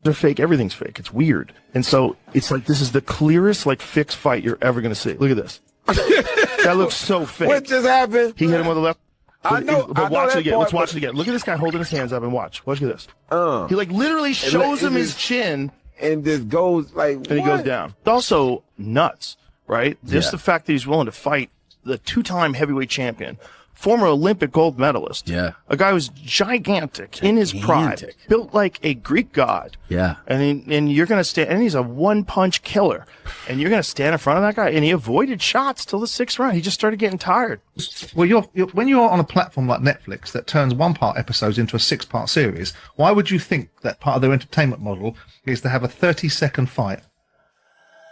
They're fake. Everything's fake. It's weird. And so it's like, this is the clearest, like, fixed fight you're ever going to see. Look at this. That looks so fake. What just happened? He hit him with the left. I know. But watch it again. Let's watch it again. Look at this guy holding his hands up and watch. Watch this. He, like, literally shows him his chin. And just goes, like, and he goes down. It's also nuts, right? Just the fact that he's willing to fight the two-time heavyweight champion, former Olympic gold medalist. Yeah. A guy who's gigantic in his pride, built like a Greek god. Yeah. And you're going to stand, and he's a one-punch killer. And you're going to stand in front of that guy, and he avoided shots till the 6th round. He just started getting tired. Well, when you're on a platform like Netflix that turns one-part episodes into a 6-part series, why would you think that part of their entertainment model is to have a 30-second fight?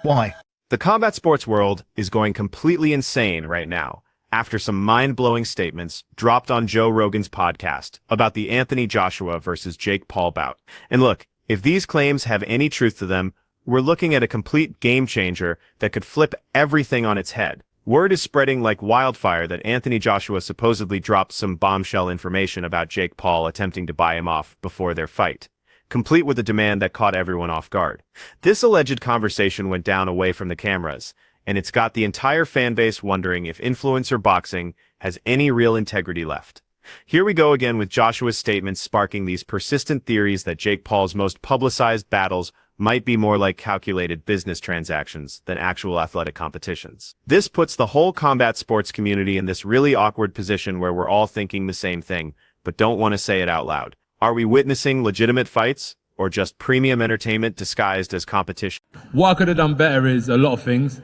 Why? The combat sports world is going completely insane right now after some mind-blowing statements dropped on Joe Rogan's podcast about the Anthony Joshua versus Jake Paul bout. And look, if these claims have any truth to them, we're looking at a complete game changer that could flip everything on its head. Word is spreading like wildfire that Anthony Joshua supposedly dropped some bombshell information about Jake Paul attempting to buy him off before their fight, complete with a demand that caught everyone off guard. This alleged conversation went down away from the cameras, and it's got the entire fan base wondering if influencer boxing has any real integrity left. Here we go again with Joshua's statements sparking these persistent theories that Jake Paul's most publicized battles might be more like calculated business transactions than actual athletic competitions. This puts the whole combat sports community in this really awkward position where we're all thinking the same thing, but don't want to say it out loud. Are we witnessing legitimate fights, or just premium entertainment disguised as competition? What I could have done better is a lot of things.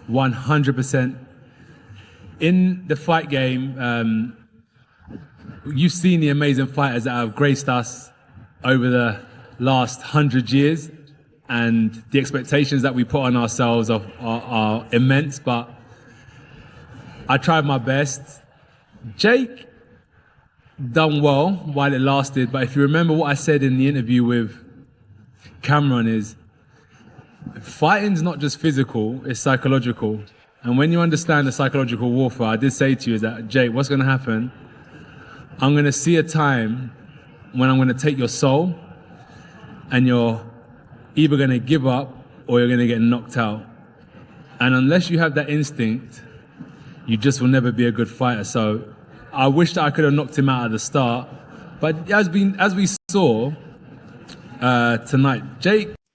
100%. In the fight game, you've seen the amazing fighters that have graced us over the last 100 years, and the expectations that we put on ourselves are immense, but I tried my best. Jake done well while it lasted, but if you remember what I said in the interview with Cameron is, fighting's not just physical, it's psychological. And when you understand the psychological warfare, I did say to you is that, Jake, what's gonna happen? I'm gonna see a time when I'm gonna take your soul and you're either gonna give up or you're gonna get knocked out. And unless you have that instinct, you just will never be a good fighter. So I wish that I could have knocked him out at the start. But as we saw tonight,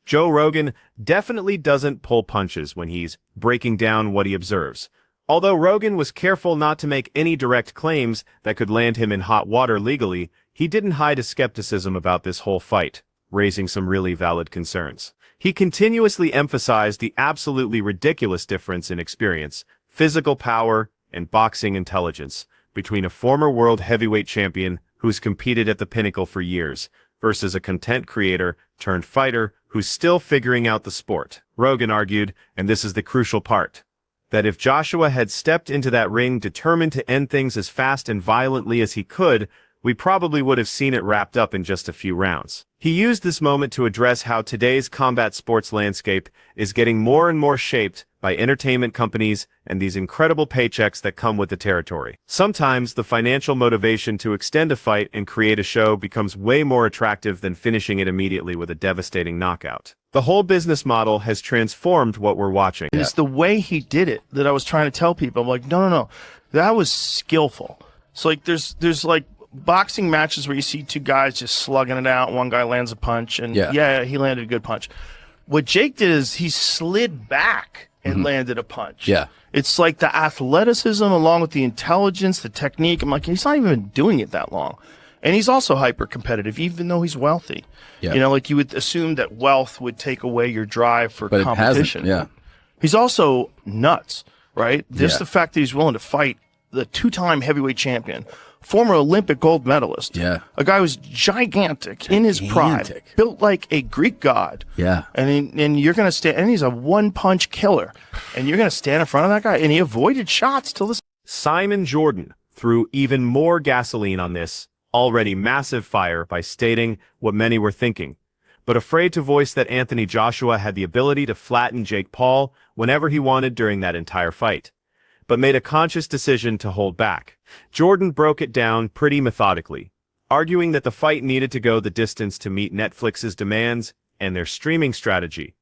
Joe Rogan definitely doesn't pull punches when he's breaking down what he observes. Although Rogan was careful not to make any direct claims that could land him in hot water legally, he didn't hide his skepticism about this whole fight, raising some really valid concerns. He continuously emphasized the absolutely ridiculous difference in experience, physical power, and boxing intelligence between a former world heavyweight champion who's competed at the pinnacle for years versus a content creator turned fighter who's still figuring out the sport. Rogan argued, and this is the crucial part, that if Joshua had stepped into that ring determined to end things as fast and violently as he could, we probably would have seen it wrapped up in just a few rounds. He used this moment to address how today's combat sports landscape is getting more and more shaped by entertainment companies and these incredible paychecks that come with the territory. Sometimes the financial motivation to extend a fight and create a show becomes way more attractive than finishing it immediately with a devastating knockout. The whole business model has transformed what we're watching. It's the way he did it that I was trying to tell people. I'm like, no. That was skillful. So like there's like boxing matches where you see two guys just slugging it out. One guy lands a punch, and yeah, he landed a good punch. What Jake did is he slid back and landed a punch. Yeah. It's like the athleticism along with the intelligence, the technique. I'm like, he's not even doing it that long. And he's also hyper competitive, even though he's wealthy. Yeah. You know, like you would assume that wealth would take away your drive for but competition. It hasn't. Yeah. He's also nuts, right? Just Yeah. the fact that he's willing to fight the two-time heavyweight champion, former Olympic gold medalist. Yeah. A guy who's gigantic in his pride, built like a Greek god. Yeah. And you're going to stand, and he's a one-punch killer. And you're going to stand in front of that guy, and he avoided shots till this. Simon Jordan threw even more gasoline on this already massive fire by stating what many were thinking, but afraid to voice that Anthony Joshua had the ability to flatten Jake Paul whenever he wanted during that entire fight, but made a conscious decision to hold back. Jordan broke it down pretty methodically. arguing that the fight needed to go the distance to meet Netflix's demands and their streaming strategy,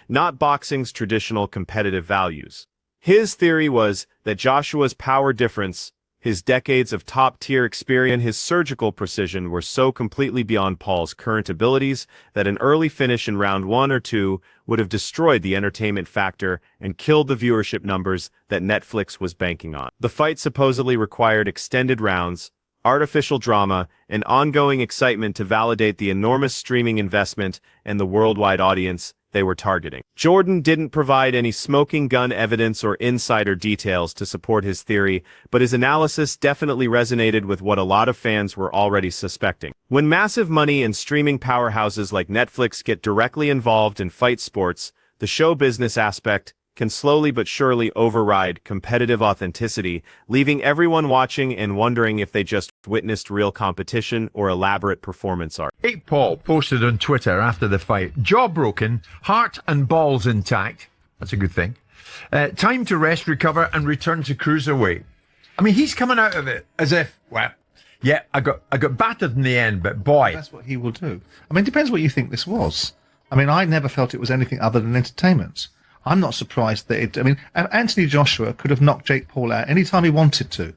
not boxing's traditional competitive values. His theory was that Joshua's power difference, his decades of top-tier experience, and his surgical precision were so completely beyond Paul's current abilities that an early finish in round 1 or 2 would have destroyed the entertainment factor and killed the viewership numbers that Netflix was banking on. The fight supposedly required extended rounds, artificial drama, and ongoing excitement to validate the enormous streaming investment and the worldwide audience they were targeting. Jordan didn't provide any smoking gun evidence or insider details to support his theory, but his analysis definitely resonated with what a lot of fans were already suspecting. When massive money and streaming powerhouses like Netflix get directly involved in fight sports, the show business aspect can slowly but surely override competitive authenticity, leaving everyone watching and wondering if they just witnessed real competition or elaborate performance art. Jake Paul posted on Twitter after the fight, jaw broken, heart and balls intact. That's a good thing. Time to rest, recover, and return to cruiserweight. I mean, he's coming out of it as if, well, yeah, I got battered in the end, but boy. That's what he will do. I mean, it depends what you think this was. I mean, I never felt it was anything other than entertainment. I'm not surprised that it... I mean, Anthony Joshua could have knocked Jake Paul out any time he wanted to.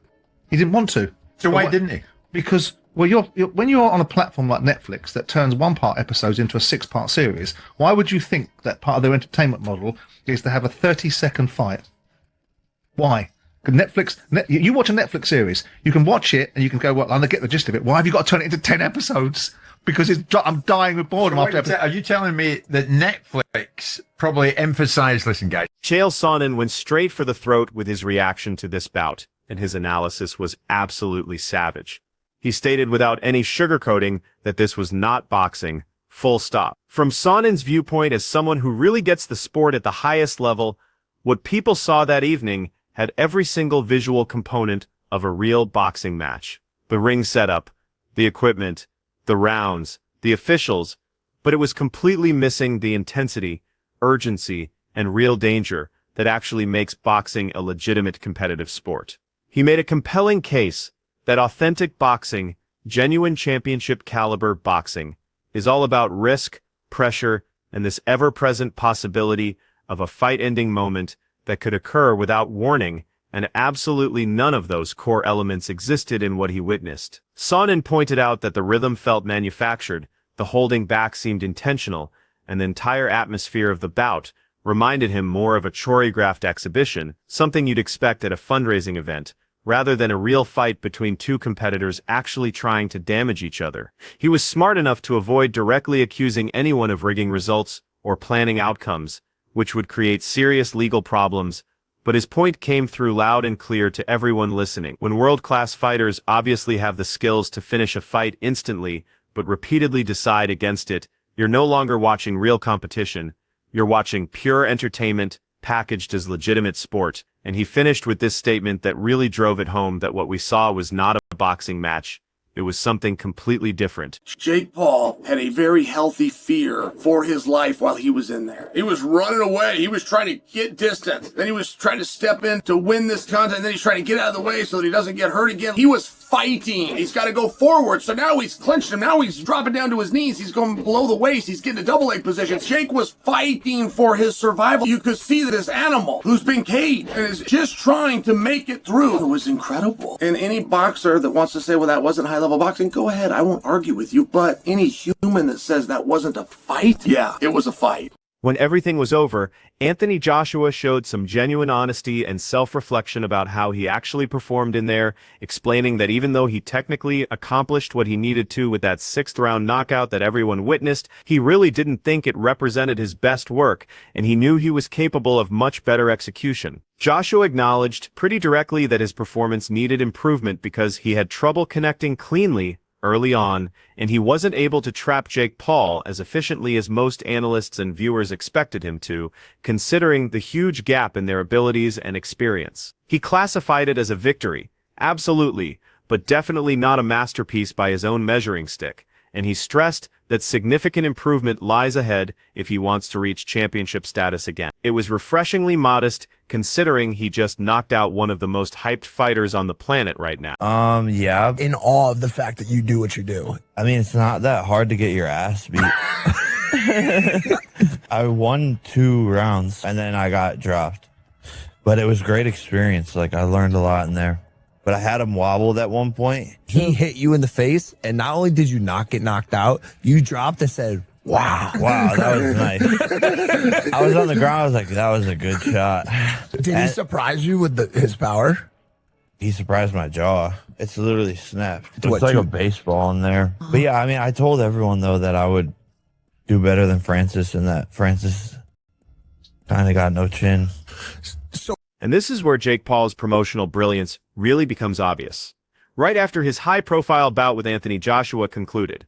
He didn't want to. So why didn't he? Because, well, when you're on a platform like Netflix that turns one-part episodes into a 6-part series, why would you think that part of their entertainment model is to have a 30-second fight? Why? You watch a Netflix series, you can watch it and you can go, well, I get the gist of it. Why have you got to turn it into 10 episodes? Because I'm dying with boredom after episode. Are you telling me that Netflix probably emphasized, listen, guys? Chael Sonnen went straight for the throat with his reaction to this bout, and his analysis was absolutely savage. He stated without any sugarcoating that this was not boxing, full stop. From Sonnen's viewpoint as someone who really gets the sport at the highest level, what people saw that evening had every single visual component of a real boxing match. The ring setup, the equipment, the rounds, the officials, but it was completely missing the intensity, urgency, and real danger that actually makes boxing a legitimate competitive sport. He made a compelling case that authentic boxing, genuine championship caliber boxing, is all about risk, pressure, and this ever-present possibility of a fight-ending moment that could occur without warning, and absolutely none of those core elements existed in what he witnessed. Sonnen pointed out that the rhythm felt manufactured, the holding back seemed intentional, and the entire atmosphere of the bout reminded him more of a choreographed exhibition, something you'd expect at a fundraising event, rather than a real fight between two competitors actually trying to damage each other. He was smart enough to avoid directly accusing anyone of rigging results or planning outcomes, which would create serious legal problems, but his point came through loud and clear to everyone listening. When world-class fighters obviously have the skills to finish a fight instantly, but repeatedly decide against it, you're no longer watching real competition, you're watching pure entertainment packaged as legitimate sport. And he finished with this statement that really drove it home that what we saw was not a boxing match. It was something completely different. Jake Paul had a very healthy fear for his life while he was in there. He was running away. He was trying to get distance. Then he was trying to step in to win this contest. And then he's trying to get out of the way so that he doesn't get hurt again. He was fighting. He's got to go forward. So now he's clinched him. Now he's dropping down to his knees. He's going below the waist. He's getting a double leg position. Jake was fighting for his survival. You could see that this animal who's been caged and is just trying to make it through. It was incredible. And any boxer that wants to say, well, that wasn't high-level boxing, go ahead. I won't argue with you. But any human that says that wasn't a fight, yeah, it was a fight. When everything was over, Anthony Joshua showed some genuine honesty and self-reflection about how he actually performed in there, explaining that even though he technically accomplished what he needed to with that 6th-round knockout that everyone witnessed, he really didn't think it represented his best work, and he knew he was capable of much better execution. Joshua acknowledged pretty directly that his performance needed improvement because he had trouble connecting cleanly early on, and he wasn't able to trap Jake Paul as efficiently as most analysts and viewers expected him to, considering the huge gap in their abilities and experience. He classified it as a victory, absolutely, but definitely not a masterpiece by his own measuring stick, and he stressed that significant improvement lies ahead if he wants to reach championship status again. It was refreshingly modest, considering he just knocked out one of the most hyped fighters on the planet right now. Yeah. In awe of the fact that you do what you do. I mean, it's not that hard to get your ass beat. I won 2 rounds and then I got dropped. But it was a great experience. Like, I learned a lot in there. But I had him wobbled at one point. He hit you in the face, and not only did you not get knocked out, you dropped and said, wow. Wow, that was nice. I was on the ground. I was like, that was a good shot. Did he surprise you with his power? He surprised my jaw. It's literally snapped. It's What, like two- a baseball in there. But yeah, I mean, I told everyone, though, that I would do better than Francis and that Francis kind of got no chin. And this is where Jake Paul's promotional brilliance really becomes obvious. Right after his high-profile bout with Anthony Joshua concluded,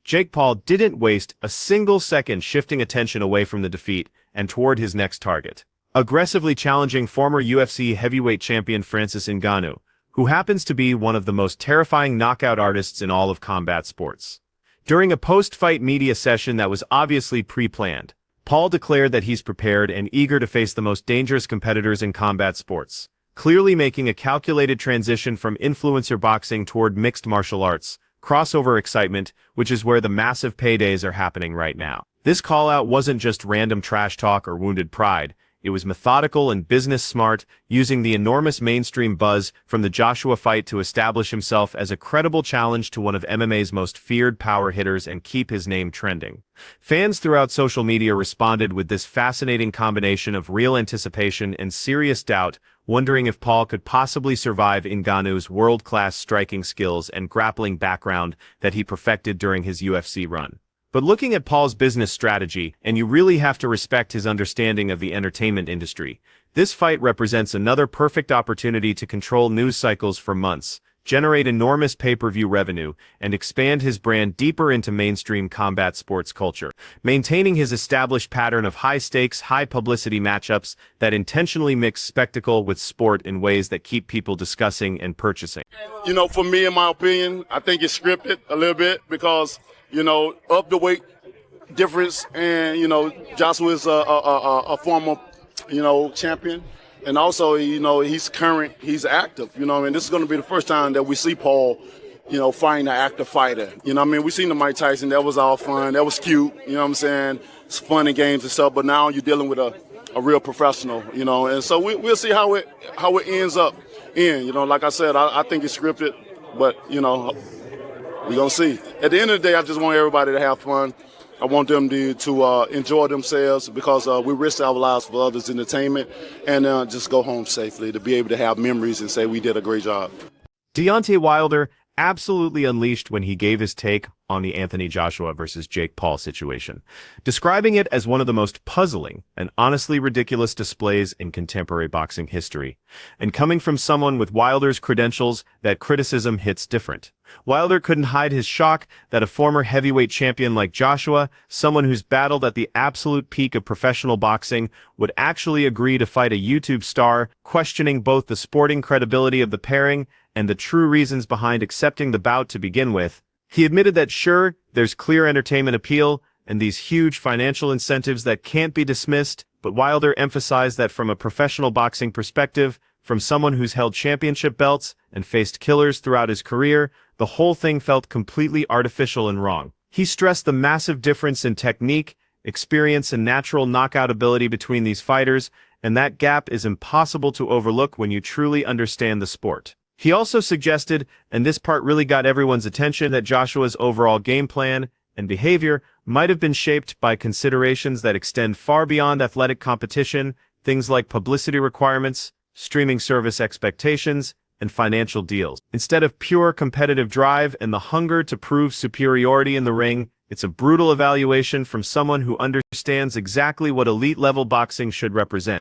Jake Paul didn't waste a single second shifting attention away from the defeat and toward his next target, aggressively challenging former UFC heavyweight champion Francis Ngannou, who happens to be one of the most terrifying knockout artists in all of combat sports. During a post-fight media session that was obviously pre-planned, Paul declared that he's prepared and eager to face the most dangerous competitors in combat sports, clearly making a calculated transition from influencer boxing toward mixed martial arts, crossover excitement, which is where the massive paydays are happening right now. This call-out wasn't just random trash talk or wounded pride. It was methodical and business smart, using the enormous mainstream buzz from the Joshua fight to establish himself as a credible challenge to one of MMA's most feared power hitters and keep his name trending. Fans throughout social media responded with this fascinating combination of real anticipation and serious doubt, wondering if Paul could possibly survive Ngannou's world-class striking skills and grappling background that he perfected during his UFC run. But looking at Paul's business strategy, and you really have to respect his understanding of the entertainment industry, this fight represents another perfect opportunity to control news cycles for months, generate enormous pay-per-view revenue, and expand his brand deeper into mainstream combat sports culture, maintaining his established pattern of high-stakes, high-publicity matchups that intentionally mix spectacle with sport in ways that keep people discussing and purchasing. You know, for me, in my opinion, I think it's scripted a little bit because, you know, up the weight difference, and, you know, Joshua is a former, you know, champion. And also, you know, he's current, he's active, you know, and this is going to be the first time that we see Paul, you know, fighting an active fighter. You know what I mean? We seen the Mike Tyson, that was all fun, that was cute, you know what I'm saying? It's fun and games and stuff, but now you're dealing with a real professional, you know, and so we'll see how it ends up you know, like I said, I think it's scripted, but, you know, we're going to see. At the end of the day, I just want everybody to have fun. I want them to enjoy themselves because we risk our lives for others' entertainment, and just go home safely to be able to have memories and say we did a great job. Deontay Wilder absolutely unleashed when he gave his take on the Anthony Joshua versus Jake Paul situation, describing it as one of the most puzzling and honestly ridiculous displays in contemporary boxing history. And coming from someone with Wilder's credentials, that criticism hits different. Wilder couldn't hide his shock that a former heavyweight champion like Joshua, someone who's battled at the absolute peak of professional boxing, would actually agree to fight a YouTube star, questioning both the sporting credibility of the pairing and the true reasons behind accepting the bout to begin with. He admitted that sure, there's clear entertainment appeal and these huge financial incentives that can't be dismissed, but Wilder emphasized that from a professional boxing perspective, from someone who's held championship belts and faced killers throughout his career, the whole thing felt completely artificial and wrong. He stressed the massive difference in technique, experience, and natural knockout ability between these fighters, and that gap is impossible to overlook when you truly understand the sport. He also suggested, and this part really got everyone's attention, that Joshua's overall game plan and behavior might have been shaped by considerations that extend far beyond athletic competition, things like publicity requirements, streaming service expectations, and financial deals. Instead of pure competitive drive and the hunger to prove superiority in the ring, it's a brutal evaluation from someone who understands exactly what elite-level boxing should represent.